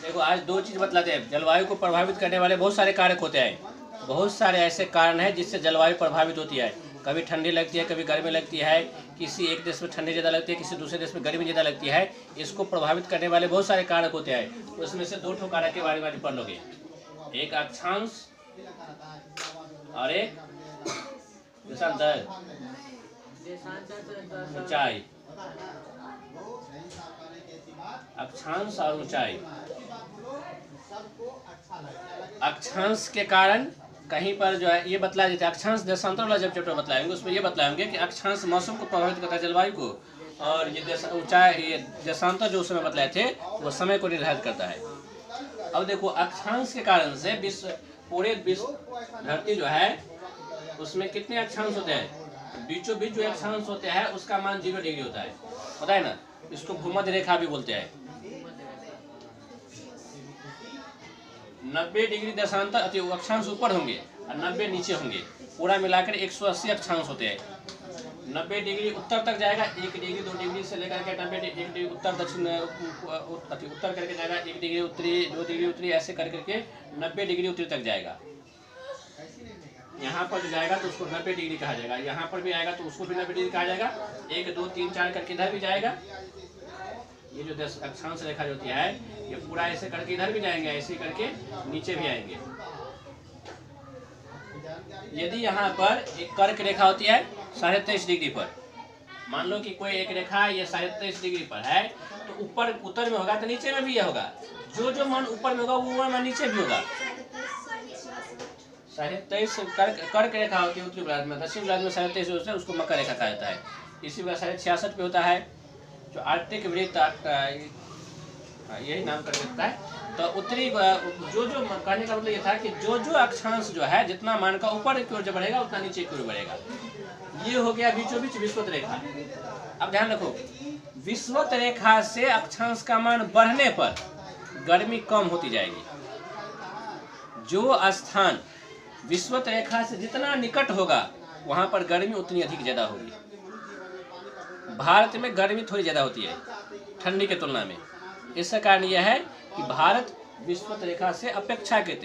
देखो आज दो चीज़ बतलाते हैं। जलवायु को प्रभावित करने वाले बहुत सारे कारक होते हैं। बहुत सारे ऐसे कारण हैं जिससे जलवायु प्रभावित होती है। कभी ठंडी लगती है, कभी गर्मी लगती है, किसी एक देश में ठंडी ज़्यादा लगती है, किसी दूसरे देश में गर्मी ज़्यादा लगती है। इसको प्रभावित करने वाले बहुत सारे कारक होते हैं। उसमें से दो ठो कारक के बारे में पढ़ लोगे, एक अक्षांश और एक देशांतर ऊंचाई। अक्षांश और ऊंचाई। अक्षांश के कारण कहीं पर जो है ये बतलाया जाता है। अक्षांश देशांतर वाला जब चैप्टर बतलाएंगे उसमें ये बतलाएंगे कि अक्षांश मौसम को प्रभावित करता है, जलवायु को, और ये ऊंचाई, ये देशांतर जो समय बतलाए थे वो समय को निर्धारित करता है। अब देखो अक्षांश के कारण से पूरे विश्व धरती जो है उसमें कितने अक्षांश होते हैं? बीचों बीच जो अक्षांश होते हैं उसका मान 0 डिग्री होता है, पता है ना। इसको भूमध्य रेखा भी बोलते हैं। 90 डिग्री देशांतर अति अक्षांश ऊपर होंगे और 90 नीचे होंगे। पूरा मिलाकर 180 अक्षांश होते हैं। 90 डिग्री उत्तर तक जाएगा, 1 डिग्री 2 डिग्री से लेकर के 90 1 डिग्री उत्तर दक्षिण उत्तर करके जाएगा, 1 डिग्री उत्तरी, 2 डिग्री उत्तरी, ऐसे कर करके 90 डिग्री उत्तरी तक जाएगा। यहाँ पर जो जाएगा तो उसको 90 डिग्री कहा जाएगा। यहाँ पर भी आएगा तो उसको भी 90 डिग्री कहा जाएगा। 1 2 3 4 करके इधर भी जाएगा। ये जो अक्षांश रेखा जो होती है ये पूरा ऐसे करके इधर भी जाएंगे, ऐसे करके नीचे भी आएंगे। यदि यहाँ पर एक कर्क रेखा होती है 23.5 डिग्री पर, मान लो कि कोई एक रेखा ये 23.5 डिग्री पर है, तो ऊपर उत्तर में होगा तो नीचे में भी ये होगा। जो जो मान ऊपर में होगा वो मान नीचे भी होगा। 23.5 कर्क रेखा होती है उत्तरी गोलार्ध में, दक्षिण गोलार्ध में 23.5 होता है, उसको मकर रेखा कहा जाता है। इसी प्रकार 66.5 पे होता है जो आर्कटिक वृत्त, यही नाम कर देता है। तो उत्तरी जो कहने का मतलब ये था कि जो जो अक्षांश जो है जितना मान का ऊपर की ओर जो बढ़ेगा उतना नीचे की ओर बढ़ेगा। ये हो गया बीचों बीच विषुवत रेखा। अब ध्यान रखो, विषुवत रेखा से अक्षांश का मान बढ़ने पर गर्मी कम होती जाएगी। जो स्थान विषुवत रेखा से जितना निकट होगा वहां पर गर्मी उतनी अधिक ज्यादा होगी। भारत में गर्मी थोड़ी ज्यादा होती है ठंडी के तुलना में। इसका कारण यह है कि भारत विषुवत रेखा से अपेक्षाकृत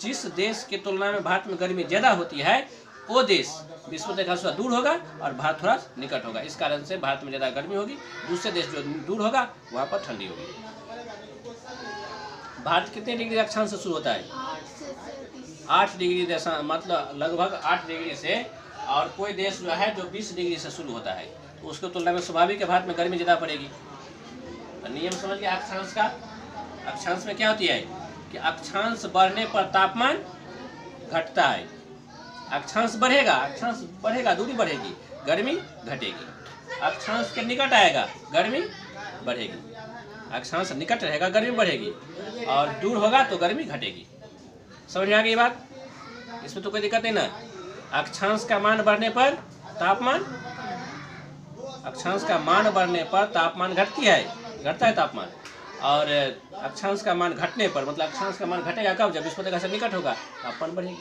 जिस देश की तुलना में भारत में गर्मी ज्यादा होती है वो देश विषुवत रेखा से दूर होगा और भारत थोड़ा निकट होगा। इस कारण से भारत में ज्यादा गर्मी होगी, दूसरे देश जो दूर होगा वहां पर ठंडी होगी। भारत कितने डिग्री अक्षांश से शुरू होता है? 8 डिग्री देशा, मतलब लगभग 8 डिग्री से। और कोई देश जो है जो 20 डिग्री से शुरू होता है तो उसके तुलना में स्वाभाविक है भारत में गर्मी ज़्यादा पड़ेगी। नियम समझ गया अक्षांश का। अक्षांश में क्या होती है कि अक्षांश बढ़ने पर तापमान घटता है। अक्षांश बढ़ेगा दूरी बढ़ेगी, गर्मी घटेगी। अक्षांश के निकट आएगा गर्मी बढ़ेगी। अक्षांश निकट रहेगा गर्मी बढ़ेगी और दूर होगा तो गर्मी घटेगी। समझ में आ गई बात? इसमें तो कोई दिक्कत नहीं ना। अक्षांश का मान बढ़ने पर तापमान, अक्षांश का मान बढ़ने पर तापमान घटता है तापमान। और अक्षांश का मान घटने पर, मतलब अक्षांश का मान घटेगा कब? जब विषुवत रेखा से निकट होगा, तापमान बढ़ेगी।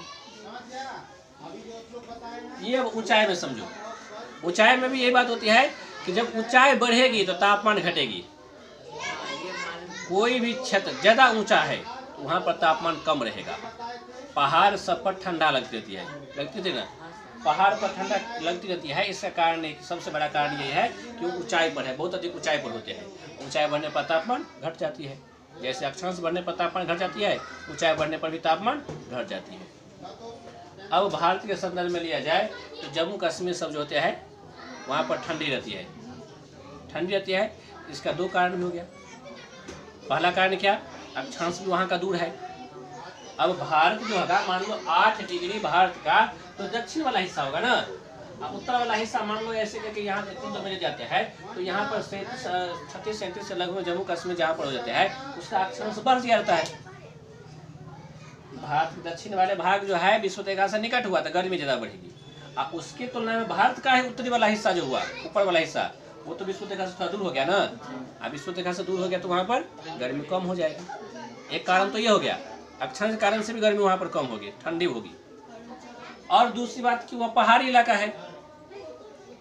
ये अब ऊंचाई में समझो। ऊंचाई में भी यही बात होती है कि जब ऊंचाई बढ़ेगी तो तापमान घटेगी। कोई भी क्षेत्र ज्यादा ऊंचा है तो वहां पर तापमान कम रहेगा। पहाड़ सब पर ठंडा लगती थी ना, पहाड़ पर ठंडा लगती रहती है। इसका कारण सबसे बड़ा कारण ये है कि वो ऊंचाई पर है, बहुत अधिक ऊंचाई पर होते हैं। ऊंचाई बढ़ने पर तापमान घट जाती है। जैसे अक्षांश बढ़ने पर तापमान घट जाती है, ऊंचाई बढ़ने पर भी तापमान घट जाती है। अब भारत के संदर्भ में लिया जाए तो जम्मू कश्मीर सब जो होते हैं वहाँ पर ठंडी रहती है। इसका 2 कारण भी हो गया। पहला कारण क्या? अक्षांश भी वहाँ का दूर है। अब भारत जो होगा, मान लो 8 डिग्री भारत का, तो दक्षिण वाला हिस्सा होगा ना। अब उत्तर वाला हिस्सा मान लो ऐसे करके यहाँ 3 बजे जाते हैं तो यहाँ पर 36-37 से लगभग जम्मू कश्मीर जहाँ पर हो जाते हैं उसका अक्षांश बढ़ जाता है। भारत के दक्षिण वाले भाग जो है विषुवत रेखा से निकट हुआ तो गर्मी ज्यादा बढ़ेगी। अब उसके तुलना में भारत का है उत्तरी वाला हिस्सा जो हुआ, ऊपर वाला हिस्सा, वो तो विषुवत रेखा से थोड़ा दूर हो गया ना। अब विषुवत रेखा से दूर हो गया तो वहाँ पर गर्मी कम हो जाएगी। एक कारण तो ये हो गया, अक्षांश के कारण से भी गर्मी वहाँ पर कम होगी, ठंडी होगी। और दूसरी बात कि वह पहाड़ी इलाका है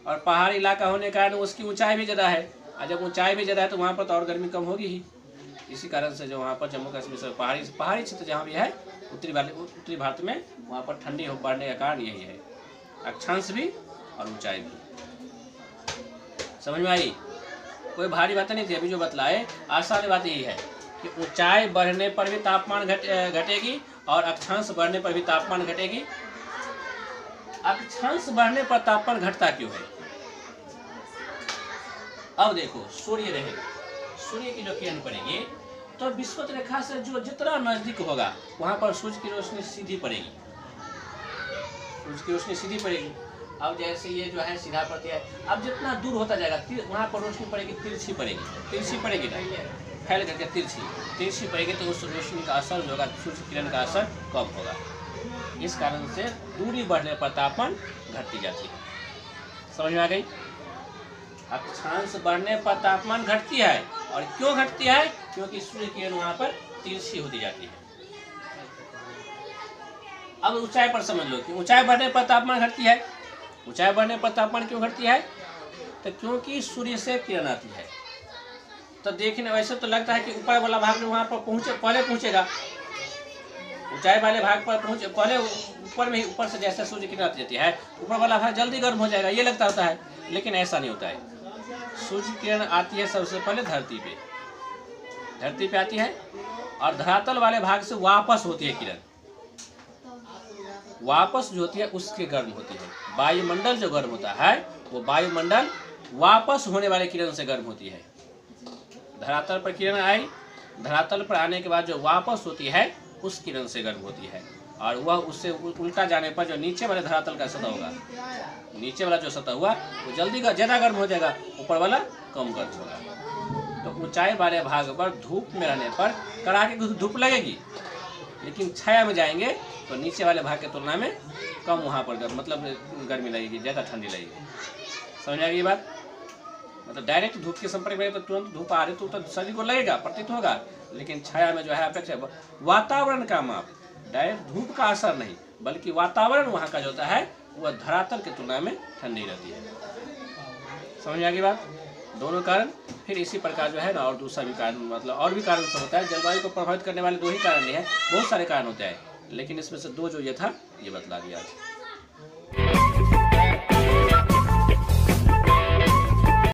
और पहाड़ी इलाका होने के कारण उसकी ऊंचाई भी ज़्यादा है। और जब ऊंचाई भी ज़्यादा है तो वहाँ पर तो और गर्मी कम होगी ही। इसी कारण से जो वहाँ पर जम्मू कश्मीर से पहाड़ी क्षेत्र जहाँ भी है उत्तरी भारत में, वहाँ पर ठंडी बढ़ने का कारण यही है, अक्षांश भी और ऊंचाई भी। समझ में आई? कोई भारी बात नहीं थी, अभी जो बतलाए आसान बात यही है कि ऊंचाई बढ़ने पर भी तापमान घटेगी और अक्षांश बढ़ने पर भी तापमान घटेगी। अक्षांश बढ़ने पर तापमान घटता क्यों है? अब देखो, सूर्य रहेगा, सूर्य की जो किरण पड़ेगी तो विषुवत रेखा से जो जितना नजदीक होगा वहां पर सूर्य की रोशनी सीधी पड़ेगी, सूर्य की रोशनी सीधी पड़ेगी। अब जैसे ये जो है सीधा पड़ती है, अब जितना दूर होता जाएगा वहां पर रोशनी पड़ेगी, तिरछी पड़ेगी ना, फैल करके तिरछी पड़ेगी, तो उस रोशनी का असर जो होगा, सूर्य किरण का असर कम होगा। इस कारण से दूरी बढ़ने पर तापमान घटती जाती है। समझ में आ गई? अक्षांश बढ़ने पर तापमान घटती है, और क्यों घटती है? क्योंकि सूर्य किरण वहां पर तिरछी होती जाती है। अब ऊंचाई पर समझ लो कि ऊंचाई बढ़ने पर तापमान घटती है। ऊंचाई बढ़ने पर तापमान क्यों घटती है? तो क्योंकि सूर्य से किरण आती है। तो देखने वैसे तो लगता है कि ऊपर वाला भाग वहां पर पहले पहुंचेगा, ऊंचाई वाले भाग पर पहले ऊपर से जैसे सूर्य किरण आती जाती है, ऊपर वाला भाग जल्दी गर्म हो जाएगा, ये लगता होता है, लेकिन ऐसा नहीं होता है। सूर्य किरण आती है सबसे पहले धरती पे आती है, और धरातल वाले भाग से वापस होती है किरण, वापस जो होती है उसके गर्म होती है। वायुमंडल जो गर्म होता है वो वायुमंडल वापस होने वाले किरण से गर्म होती है। धरातल पर किरण आई, धरातल पर आने के बाद जो वापस होती है उस किरण से गर्म होती है, और वह उससे उल्टा जाने पर जो नीचे वाले धरातल का सतह होगा, नीचे वाला जो सतह हुआ वो जल्दी ज़्यादा गर्म हो जाएगा, ऊपर वाला कम गर्म होगा। तो ऊंचाई वाले भाग पर धूप में रहने पर कड़ाके की धूप लगेगी, लेकिन छाया में जाएंगे तो नीचे वाले भाग की तुलना में कम वहाँ पर मतलब गर्मी लगेगी, ज़्यादा ठंडी लगेगी। समझ आ गई बात? मतलब डायरेक्ट धूप के संपर्क में तो तुरंत धूप आ रही तो शरीर को लगेगा, प्रतीत होगा, लेकिन छाया में जो है अपेक्षा वातावरण का माप, डायरेक्ट धूप का असर नहीं, बल्कि वातावरण वहाँ का जो होता है वह धरातल की तुलना में ठंडी रहती है। समझ आ गई बात? दोनों कारण। फिर इसी प्रकार जो है ना, और दूसरा भी कारण, मतलब और भी कारण सब होता है। जलवायु को प्रभावित करने वाले दो ही कारण नहीं है, बहुत सारे कारण होते हैं, लेकिन इसमें से दो जो ये था ये बतला दिया।